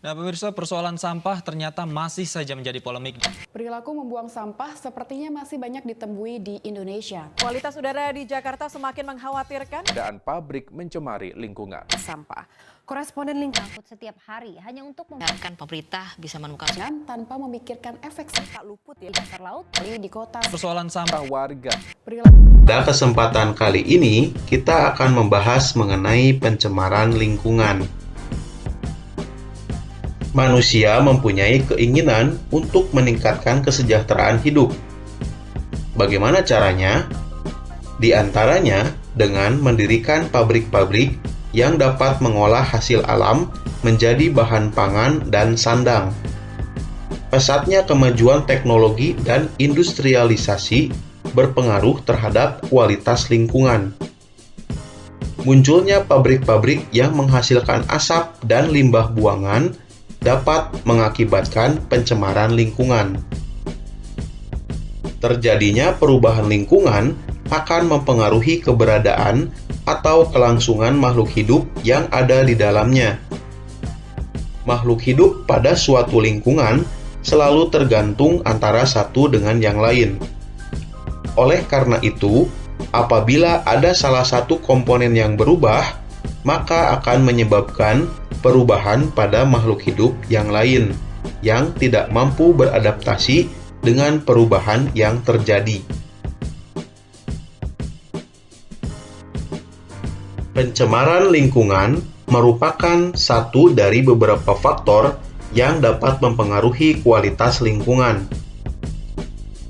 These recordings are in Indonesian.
Nah, pemirsa, persoalan sampah ternyata masih saja menjadi polemik. Perilaku membuang sampah sepertinya masih banyak ditemui di Indonesia. Kualitas udara di Jakarta semakin mengkhawatirkan. Dan pabrik mencemari lingkungan. Sampah. Koresponden lingkungan setiap hari hanya untuk membiarkan pemerintah bisa menemukan Dan tanpa memikirkan efek tak luput di ya. dasar laut. di kota. Persoalan sampah Warga. Pada kesempatan kali ini, kita akan membahas mengenai pencemaran lingkungan. Manusia mempunyai keinginan untuk meningkatkan kesejahteraan hidup. Bagaimana caranya? Di antaranya dengan mendirikan pabrik-pabrik yang dapat mengolah hasil alam menjadi bahan pangan dan sandang. Pesatnya kemajuan teknologi dan industrialisasi berpengaruh terhadap kualitas lingkungan. Munculnya pabrik-pabrik yang menghasilkan asap dan limbah buangan dapat mengakibatkan pencemaran lingkungan. Terjadinya perubahan lingkungan akan mempengaruhi keberadaan atau kelangsungan makhluk hidup yang ada di dalamnya. Makhluk hidup pada suatu lingkungan selalu tergantung antara satu dengan yang lain. Oleh karena itu, apabila ada salah satu komponen yang berubah, maka akan menyebabkan perubahan pada makhluk hidup yang lain yang tidak mampu beradaptasi dengan perubahan yang terjadi. Pencemaran lingkungan merupakan satu dari beberapa faktor yang dapat mempengaruhi kualitas lingkungan.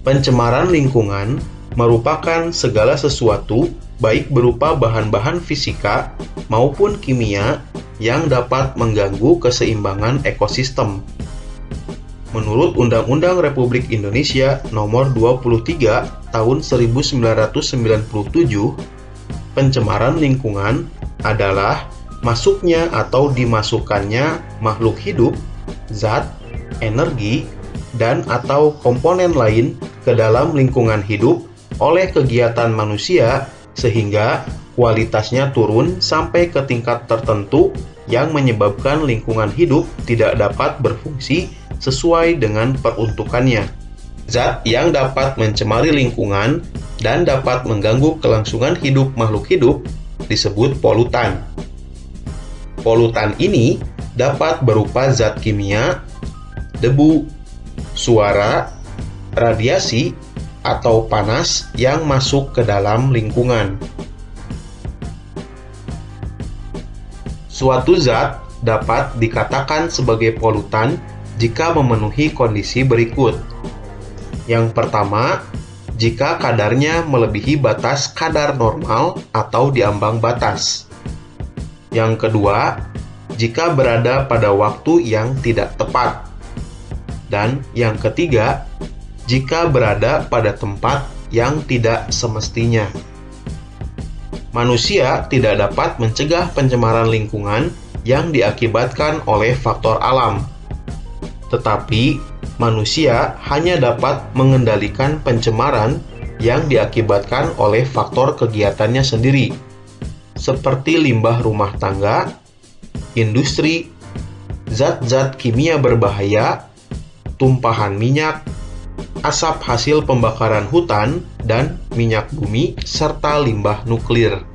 Pencemaran lingkungan merupakan segala sesuatu baik berupa bahan-bahan fisika maupun kimia yang dapat mengganggu keseimbangan ekosistem. Menurut Undang-Undang Republik Indonesia Nomor 23 Tahun 1997, pencemaran lingkungan adalah masuknya atau dimasukkannya makhluk hidup, zat, energi, dan atau komponen lain ke dalam lingkungan hidup oleh kegiatan manusia sehingga kualitasnya turun sampai ke tingkat tertentu yang menyebabkan lingkungan hidup tidak dapat berfungsi sesuai dengan peruntukannya. Zat yang dapat mencemari lingkungan dan dapat mengganggu kelangsungan hidup makhluk hidup disebut polutan. Polutan ini dapat berupa zat kimia, debu, suara, radiasi, atau panas yang masuk ke dalam lingkungan. Suatu zat dapat dikatakan sebagai polutan jika memenuhi kondisi berikut. Yang pertama, jika kadarnya melebihi batas kadar normal atau di ambang batas. Yang kedua, jika berada pada waktu yang tidak tepat. Dan yang ketiga, jika berada pada tempat yang tidak semestinya. Manusia tidak dapat mencegah pencemaran lingkungan yang diakibatkan oleh faktor alam. Tetapi, manusia hanya dapat mengendalikan pencemaran yang diakibatkan oleh faktor kegiatannya sendiri, seperti limbah rumah tangga, industri, zat-zat kimia berbahaya, tumpahan minyak, asap hasil pembakaran hutan, dan minyak bumi, serta limbah nuklir.